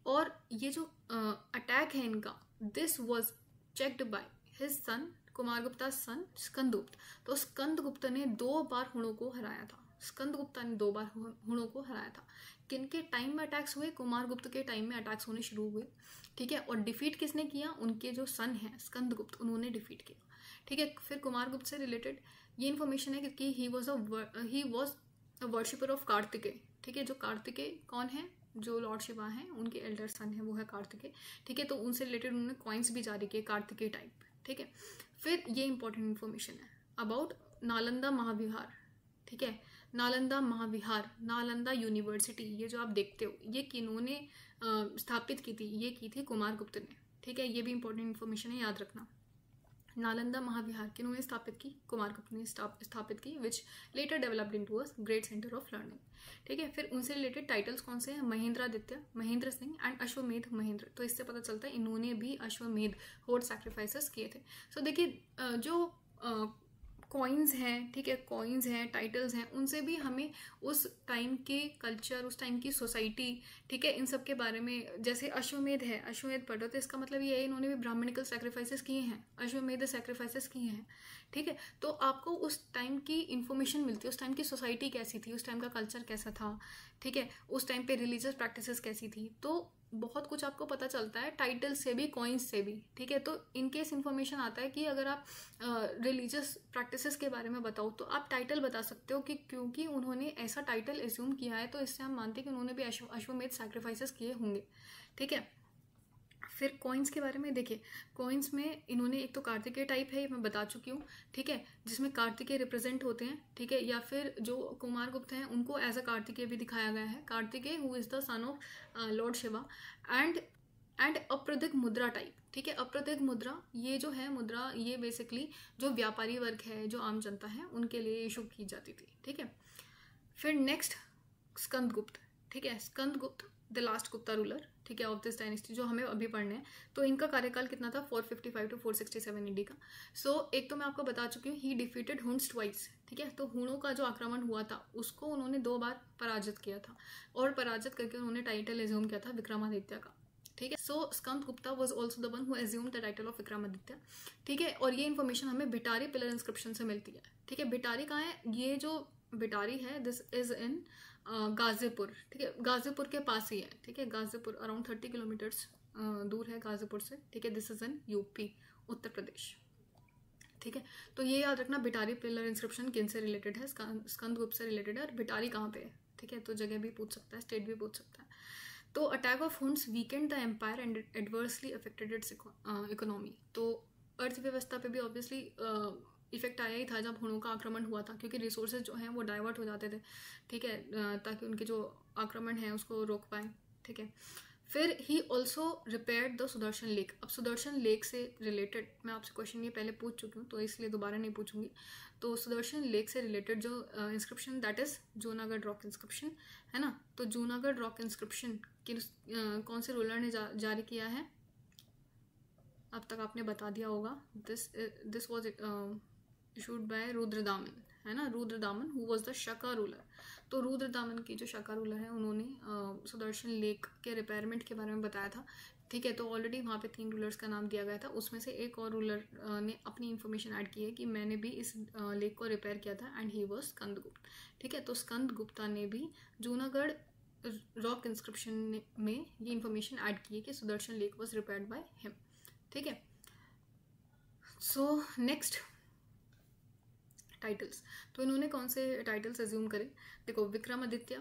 Speaker 1: और ये जो अटैक है इनका this was checked by his son Kumaragupta son Skandagupta. तो स्कंदगुप्त ने 2 बार हुणों को हराया था, स्कंदगुप्ता ने 2 बार हुणों को हराया था। किनके टाइम में अटैक्स हुए, कुमारगुप्त के टाइम में अटैक्स होने शुरू हुए, ठीक है, और डिफीट किसने किया, उनके जो सन है स्कंदगुप्त उन्होंने डिफीट किया, ठीक है। फिर कुमारगुप्त से रिलेटेड ये इन्फॉर्मेशन है कि he was a worshipper of Kartikeya, ठीक है, जो कार्तिकेय कौन है, जो लॉर्ड शिवा हैं उनके एल्डर सन है वो है कार्तिकेय, ठीक है, तो उनसे रिलेटेड उन्होंने कॉइन्स भी जारी किए कार्तिकेय टाइप, ठीक है। फिर ये इंपॉर्टेंट इन्फॉर्मेशन है अबाउट नालंदा महाविहार, ठीक है, नालंदा महाविहार, नालंदा यूनिवर्सिटी, ये जो आप देखते हो ये किन्होंने स्थापित की थी, ये की थी कुमारगुप्त ने, ठीक है, ये भी इंपॉर्टेंट इन्फॉर्मेशन है याद रखना। नालंदा महाविहार किन्होंने स्थापित की, कुमारगुप्त ने स्थापित की, which later developed into a great centre of learning, ठीक है। फिर उनसे रिलेटेड टाइटल्स कौन से हैं, महेंद्रादित्य, महेंद्र सिंह एंड अश्वमेध महेंद्र। तो इससे पता चलता है इन्होंने भी अश्वमेध होर्ड सैक्रिफाइसेस किए थे। सो देखिए जो कॉइन्स हैं, ठीक है, कॉइन्स हैं, टाइटल्स हैं, उनसे भी हमें उस टाइम के कल्चर, उस टाइम की सोसाइटी, ठीक है, इन सब के बारे में, जैसे अश्वमेध है, अश्वमेध पढ़ो तो इसका मतलब ये है इन्होंने भी ब्राह्मणिकल सैक्रिफाइसेस किए हैं, अश्वमेध सैक्रिफाइसेस किए हैं, ठीक है। तो आपको उस टाइम की इन्फॉर्मेशन मिलती है, उस टाइम की सोसाइटी कैसी थी, उस टाइम का कल्चर कैसा था, ठीक है, उस टाइम पे रिलीजियस प्रैक्टिसेस कैसी थी, तो बहुत कुछ आपको पता चलता है टाइटल से भी, कॉइन्स से भी, ठीक है। तो इनकेस इन्फॉर्मेशन आता है कि अगर आप रिलीजियस प्रैक्टिसेस के बारे में बताओ तो आप टाइटल बता सकते हो कि क्योंकि उन्होंने ऐसा टाइटल एज्यूम किया है तो इससे हम मानते हैं कि उन्होंने भी अश्वमेध सैक्रिफाइसेस किए होंगे, ठीक है। फिर कॉइन्स के बारे में देखिए, कॉइन्स में इन्होंने एक तो कार्तिकेय टाइप है, ये मैं बता चुकी हूँ, ठीक है, जिसमें कार्तिकेय रिप्रेजेंट होते हैं, ठीक है, या फिर जो कुमारगुप्त हैं उनको एज अ कार्तिकेय भी दिखाया गया है, Kartikeya who is the son of lord Shiva, and अप्रदिक मुद्रा टाइप, ठीक है। अप्रत्यक्ष मुद्रा ये जो है मुद्रा, ये बेसिकली जो व्यापारी वर्ग है, जो आम जनता है, उनके लिए इशू की जाती थी। ठीक है। फिर नेक्स्ट स्कंदगुप्त। ठीक है, Skandagupta the last Gupta ruler, ठीक है, ऑफ दिस डायनेस्टी, जो हमें अभी पढ़ने हैं। तो इनका कार्यकाल कितना था, 455 टू 467 AD का। सो एक तो मैं आपको बता चुकी हूँ, ही डिफीटेड हुन्स ट्वाइस। ठीक है, तो हुणों का जो आक्रमण हुआ था उसको उन्होंने 2 बार पराजित किया था, और पराजित करके उन्होंने टाइटल एज्यूम किया था विक्रमादित्य का। ठीक है। So Skandagupta was also the one who assumed the title of Vikramaditya. ठीक है, और ये इन्फॉर्मेशन हमें भिटारी पिलर इंस्क्रिप्शन से मिलती है। ठीक है, भिटारी कहाँ है, ये जो भिटारी है दिस इज इन गाजीपुर। ठीक है, गाजीपुर के पास ही है। ठीक है, गाजीपुर अराउंड 30 किलोमीटर्स दूर है गाजीपुर से। ठीक है, this is in UP, Uttar Pradesh. ठीक है, तो ये याद रखना, भिटारी पिलर इंस्क्रिप्शन किन से रिलेटेड है, स्कंदगुप्त से रिलेटेड है, और भिटारी कहाँ पे है। ठीक है, तो जगह भी पूछ सकता है, स्टेट भी पूछ सकता है। तो attack of Huns weakened the empire and adversely affected its economy. तो अर्थव्यवस्था पे भी ऑब्वियसली इफेक्ट आया ही था जब हुणों का आक्रमण हुआ था, क्योंकि रिसोर्सेज जो हैं वो डाइवर्ट हो जाते थे। ठीक है, ताकि उनके जो आक्रमण है उसको रोक पाए। ठीक है, फिर he also repaired the Sudarshan lake. अब सुदर्शन लेक से रिलेटेड मैं आपसे क्वेश्चन ये पहले पूछ चुकी हूँ, तो इसलिए दोबारा नहीं पूछूंगी। तो सुदर्शन लेक से रिलेटेड जो inscription, that is Junagadh rock inscription, है ना। तो जूनागढ़ रॉक इंस्क्रिप्शन कौन से रूलर ने जारी किया है, अब तक आपने बता दिया होगा। This was issued by Rudradaman, है ना, Rudradaman who was the Shaka ruler. तो रुद्रदामन की जो शका रूलर है उन्होंने सुदर्शन लेक के रिपेयरमेंट के बारे में बताया था। ठीक है, तो ऑलरेडी वहाँ पे 3 रूलर्स का नाम दिया गया था, उसमें से एक और रूलर ने अपनी इन्फॉर्मेशन ऐड की है कि मैंने भी इस लेक को रिपेयर किया था, एंड ही वाज स्कंदगुप्त। ठीक है, तो स्कंदगुप्ता ने भी जूनागढ़ रॉक इंस्क्रिप्शन में ये इन्फॉर्मेशन ऐड की है कि Sudarshan lake was repaired by him. ठीक है, सो नेक्स्ट टाइटल्स। तो इन्होंने कौन से टाइटल्स एज्यूम करे, देखो, विक्रमादित्य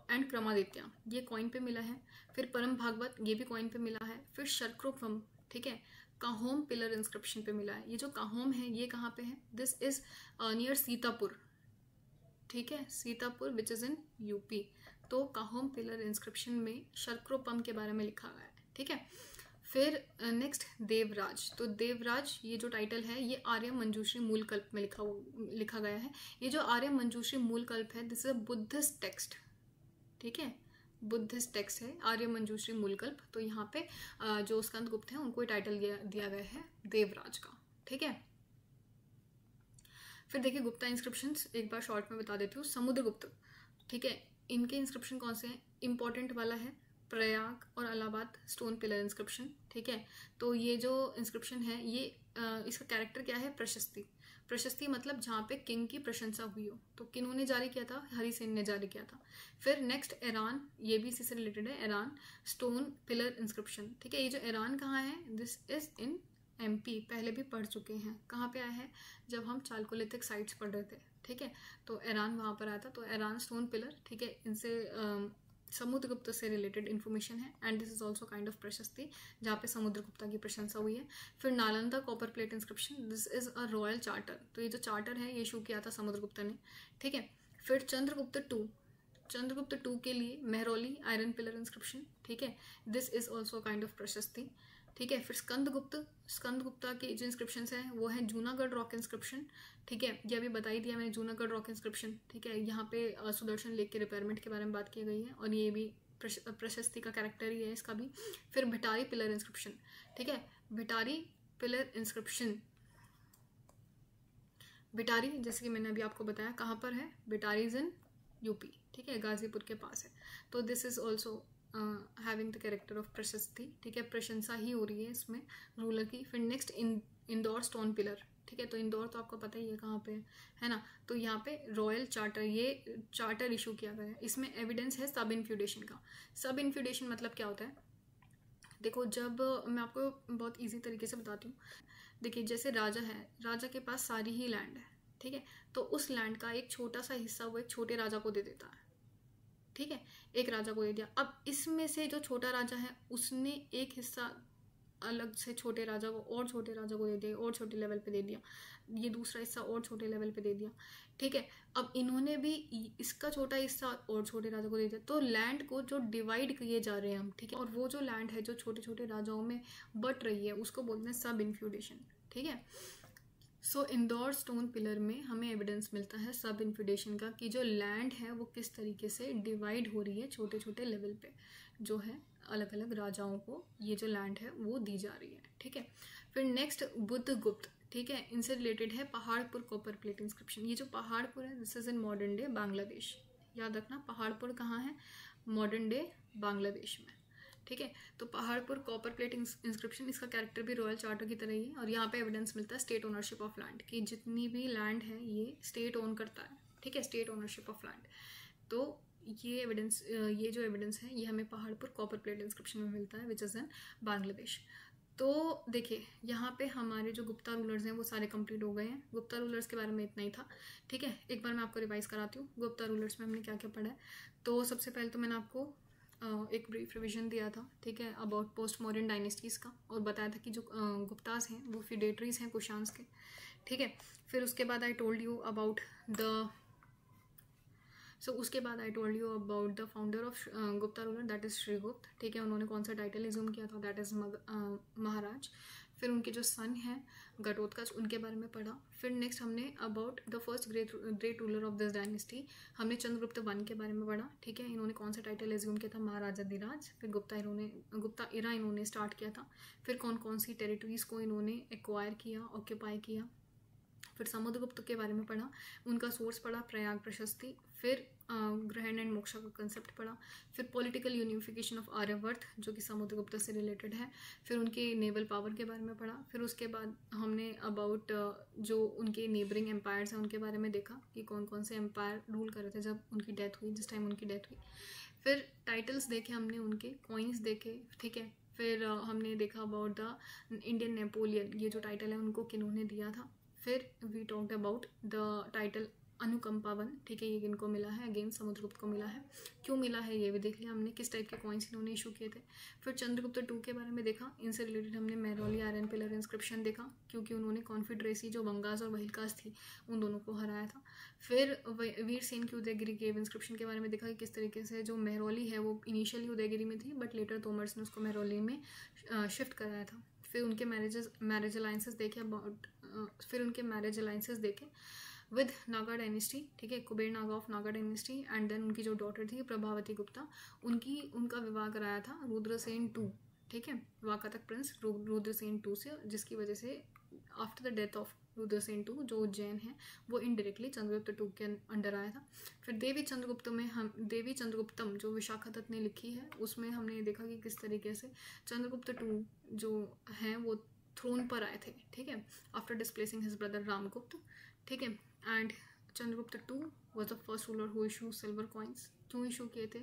Speaker 1: एंड क्रमादित्य ये कॉइन पे मिला है। फिर परम भागवत ये भी कॉइन पे मिला है। फिर शर्क्रोपम, ठीक है, काहोम पिलर इंस्क्रिप्शन पे मिला है। ये जो काहोम है ये कहाँ पे है, दिस इज नियर सीतापुर। ठीक है, Sitapur which is in UP. तो काहोम पिलर इंस्क्रिप्शन में शर्क्रोपम के बारे में लिखा गया है। ठीक है, फिर नेक्स्ट देवराज। तो देवराज ये जो टाइटल है ये आर्य मंजूश्री मूल कल्प में लिखा गया है। ये जो आर्य मंजूश्री मूल कल्प है this is a Buddhist text. ठीक है, बुद्धिस्ट टेक्स्ट है आर्य मंजूश्री मूल कल्प। तो यहाँ पे जो स्कंदगुप्त हैं उनको टाइटल दिया गया है देवराज का। ठीक है, फिर देखिए गुप्ता इंस्क्रिप्शंस एक बार शॉर्ट में बता देती हूँ। समुद्रगुप्त, ठीक है, इनके इंस्क्रिप्शन कौन से हैं, इंपॉर्टेंट वाला है प्रयाग और इलाहाबाद स्टोन पिलर इंस्क्रिप्शन। ठीक है, तो ये जो इंस्क्रिप्शन है ये इसका कैरेक्टर क्या है, प्रशस्ति। प्रशस्ति मतलब जहाँ पे किंग की प्रशंसा हुई हो। तो किन्होंने जारी किया था, हरिसेन ने जारी किया था। फिर नेक्स्ट ईरान, ये भी इसी से रिलेटेड है, ईरान स्टोन पिलर इंस्क्रिप्शन। ठीक है, ये जो ईरान कहाँ है, दिस इज इन MP, पहले भी पढ़ चुके हैं। कहाँ पे आया है, जब हम चालकोलिथिक साइट्स पढ़ रहे थे। ठीक है, तो ईरान वहाँ पर आया था। तो ईरान स्टोन पिलर, ठीक है, इनसे समुद्रगुप्त से रिलेटेड इन्फॉर्मेशन है, and this is also kind of प्रशस्ति जहाँ पे समुद्रगुप्ता की प्रशंसा हुई है। फिर Nalanda copper plate inscription, this is a royal charter. तो ये जो चार्टर है ये इशू किया था समुद्रगुप्त ने। ठीक है, फिर चंद्रगुप्त टू के लिए मेहरौली आयरन पिलर इंस्क्रिप्शन। ठीक है, this is also kind of प्रशस्ति। ठीक है, फिर स्कंदगुप्ता के जो इंस्क्रिप्शन हैं वो है जूनागढ़ रॉक इंस्क्रिप्शन। ठीक है, ये अभी बता ही दिया मैंने, जूनागढ़ रॉक इंस्क्रिप्शन। ठीक है, यहाँ पे सुदर्शन लेक के रिपेयरमेंट के बारे में बात की गई है, और ये भी प्रशस्ति का कैरेक्टर ही है इसका भी। फिर भिटारी पिलर इंस्क्रिप्शन। ठीक है, भिटारी पिलर इंस्क्रिप्शन, भिटारी जैसे कि मैंने अभी आपको बताया कहाँ पर है, भिटारी इज इन यूपी। ठीक है, गाजीपुर के पास है। तो this is also having the character of प्रशस्ति। ठीक है, प्रशंसा ही हो रही है इसमें रूलर की। फिर नेक्स्ट इंदौर स्टोन पिलर। ठीक है, तो इंदौर तो आपको पता ही है कहाँ पे है ना। तो यहाँ पे रॉयल चार्टर, ये चार्टर इशू किया गया है। इसमें एविडेंस है सब इन्फ्यूडेशन का। सब इन्फ्यूडेशन मतलब क्या होता है, देखो, जब मैं आपको बहुत ईजी तरीके से बताती हूँ। देखिए, जैसे राजा है, राजा के पास सारी ही लैंड है। ठीक है, तो उस लैंड का एक छोटा सा हिस्सा वो एक छोटे राजा को दे देता है। ठीक है, एक राजा को दे दिया। अब इसमें से जो छोटा राजा है उसने एक हिस्सा अलग से छोटे राजा को और छोटे राजा को दे दिया और छोटे लेवल पे दे दिया, ये दूसरा हिस्सा और छोटे लेवल पे दे दिया, ठीक है। अब इन्होंने भी इसका छोटा हिस्सा और छोटे राजा को दे दिया, तो लैंड को जो डिवाइड किए जा रहे हैं हम, ठीक है, और वो जो लैंड है जो छोटे छोटे राजाओं में बट रही है उसको बोलते हैं सब इन्फ्यूडेशन, ठीक है। सो इंदौर स्टोन पिलर में हमें एविडेंस मिलता है सब इन्फ्यूडेशन का, कि जो लैंड है वो किस तरीके से डिवाइड हो रही है छोटे छोटे लेवल पे, जो है अलग अलग राजाओं को ये जो लैंड है वो दी जा रही है, ठीक है। फिर नेक्स्ट बुद्धगुप्त, ठीक है, इनसे रिलेटेड है पहाड़पुर कॉपर प्लेट इंस्क्रिप्शन। ये जो पहाड़पुर है this is in modern day Bangladesh, याद रखना पहाड़पुर कहाँ है, मॉडर्न डे बांग्लादेश में, ठीक है। तो पहाड़पुर कॉपर प्लेट इंस्क्रिप्शन, इसका कैरेक्टर भी रॉयल चार्टर की तरह ही है, और यहाँ पे एविडेंस मिलता है स्टेट ओनरशिप ऑफ लैंड, कि जितनी भी लैंड है ये स्टेट ओन करता है, ठीक है, स्टेट ओनरशिप ऑफ लैंड। तो ये एविडेंस, ये जो एविडेंस है ये हमें पहाड़पुर कॉपर प्लेट इंस्क्रिप्शन में मिलता है विच इज़ इन बांग्लादेश। तो देखिए यहाँ पे हमारे जो गुप्ता रूलर्स हैं वो सारे कंप्लीट हो गए हैं। गुप्ता रूलर्स के बारे में इतना ही था, ठीक है। एक बार मैं आपको रिवाइज कराती हूँ गुप्ता रूलर्स में हमने क्या क्या पढ़ा है। तो सबसे पहले तो मैंने आपको एक ब्रीफ रिविजन दिया था, ठीक है, अबाउट पोस्ट मॉडर्न डायनेस्टीज़ का, और बताया था कि जो गुप्तास हैं वो फिडेटरीज हैं कुशान्स के, ठीक है। फिर उसके बाद I told you about the उसके बाद I told you about the founder of Gupta ruler, that is Shrigupta, ठीक है। उन्होंने कौन सा टाइटल एज्यूम किया था, दैट इज़ महाराज। फिर उनके जो सन हैं घटोत्कच, उनके बारे में पढ़ा। फिर नेक्स्ट हमने about the first great ruler of this dynasty, हमने चंद्रगुप्त वन के बारे में पढ़ा, ठीक है। इन्होंने कौन सा टाइटल एज्यूम किया था, महाराजा धीराज। फिर गुप्ता इरा इन्होंने स्टार्ट किया था। फिर कौन कौन सी टेरिटरीज़ को इन्होंने एक्वायर किया, ऑक्यूपाई किया। फिर समुद्रगुप्त के बारे में पढ़ा, उनका सोर्स पढ़ा प्रयाग प्रशस्ति। फिर ग्रहण एंड मोक्षा का कंसेप्ट पढ़ा। फिर पॉलिटिकल यूनिफिकेशन ऑफ आर्यवर्त जो कि समुद्रगुप्त से रिलेटेड है। फिर उनके नेवल पावर के बारे में पढ़ा। फिर उसके बाद हमने अबाउट जो उनके नेबरिंग एम्पायर्स हैं उनके बारे में देखा कि कौन कौन से एम्पायर रूल कर रहे थे जब उनकी डेथ हुई, जिस टाइम उनकी डेथ हुई। फिर टाइटल्स देखे हमने, उनके कॉइन्स देखे, ठीक है। फिर हमने देखा अबाउट द इंडियन नेपोलियन, ये जो टाइटल है उनको किन्होंने दिया था। फिर we talked about the title Anukampavan, ठीक है, ये किनको मिला है, अगेन समुद्रगुप्त को मिला है। क्यों मिला है ये भी देख लिया हमने, किस टाइप के कॉइन्स इन्होंने इशू किए थे। फिर चंद्रगुप्त टू के बारे में देखा, इनसे रिलेटेड हमने मेहरौली आयरन पिलर इंस्क्रिप्शन देखा, क्योंकि उन्होंने कॉन्फिडरेसी जो बंगास और वहिलकास थी उन दोनों को हराया था। फिर वीर सेन की उदयगिरी केव इंस्क्रिप्शन के बारे में देखा कि किस तरीके से जो मेहरौली है वो इनिशियली उदयगिरी में थी, बट लेटर तोमर्स ने उसको मेहरौली में शिफ्ट कराया था। फिर उनके मैरिज अलायंसेस देखे अबाउट, फिर उनके मैरिज अलायंसेस देखे विद नागा डायनेस्टी, ठीक है, Kubera Naga of Naga dynasty. And then उनकी जो डॉटर थी प्रभावती गुप्ता, उनका विवाह कराया था रुद्रसेन टू, ठीक है, वाकातक प्रिंस रुद्रसेन टू से, जिसकी वजह से after the death of Rudrasen two जो उज्जैन है वो इनडायरेक्टली चंद्रगुप्त टू के अंडर आया था। फिर देवी चंद्रगुप्तम जो विशाखादत्त ने लिखी है उसमें हमने देखा कि किस तरीके से चंद्रगुप्त टू जो हैं वो थ्रोन पर आए थे, ठीक है, after displacing his brother Ramagupta, ठीक है। And Chandragupta two was the first ruler who issue silver coins. क्यों इशू किए थे,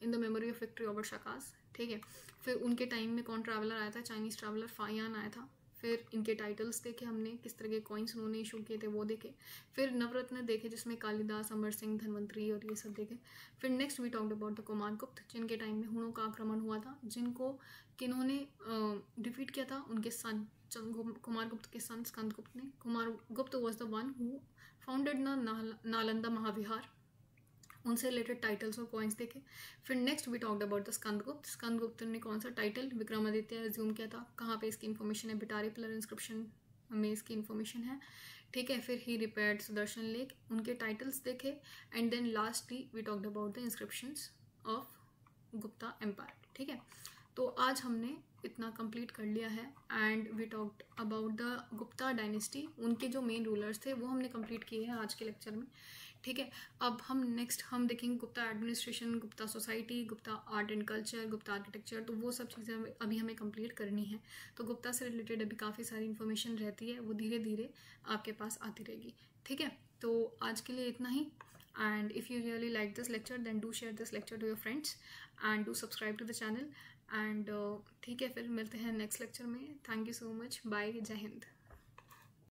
Speaker 1: in the memory of victory over Shakas, ठीक है। फिर उनके टाइम में कौन ट्रैवलर आया था, चाइनीज ट्रैवलर फायान आया था। फिर इनके टाइटल्स देखे हमने, किस तरह के कॉइन्स उन्होंने इशू किए थे वो देखे। फिर नवरत्न देखे जिसमें कालिदास, अमर सिंह, धनवंतरी और ये सब देखे। फिर next we talked about the Kumaragupta, जिनके टाइम में हुणों का आक्रमण हुआ था, जिनको किन्होंने डिफीट किया था, उनके सन कुमारगुप्त के सन स्कंदगुप्त ने। Kumaragupta was the one who founded Nalanda Mahavihara, उनसे रिलेटेड टाइटल्स और कॉइन्स देखे। फिर next we talked about the Skandagupta ने कौन सा टाइटल विक्रमादित्य एज्यूम किया था, कहाँ पे इसकी इन्फॉर्मेशन है, बिटारी पिलर इंस्क्रिप्शन में इसकी इन्फॉर्मेशन है, ठीक है। फिर ही रिपेयर्ड सुदर्शन लेक, उनके टाइटल्स देखे। And then lastly we talked about the inscriptions of Gupta empire, ठीक है। तो आज हमने इतना कंप्लीट कर लिया है and we talked about the Gupta dynasty, उनके जो मेन रूलर्स थे वो हमने कंप्लीट किए हैं आज के लेक्चर में, ठीक है। अब हम देखेंगे Gupta administration, Gupta society, Gupta art and culture, Gupta architecture, तो वो सब चीज़ें अभी हमें कंप्लीट करनी है। तो गुप्ता से रिलेटेड अभी काफ़ी सारी इन्फॉर्मेशन रहती है, वो धीरे धीरे आपके पास आती रहेगी, ठीक है। तो आज के लिए इतना ही, and if you really like this lecture then do share this lecture to your friends and do subscribe to the channel and ठीक है, फिर मिलते हैं नेक्स्ट लेक्चर में। Thank you so much, bye, जय हिंद।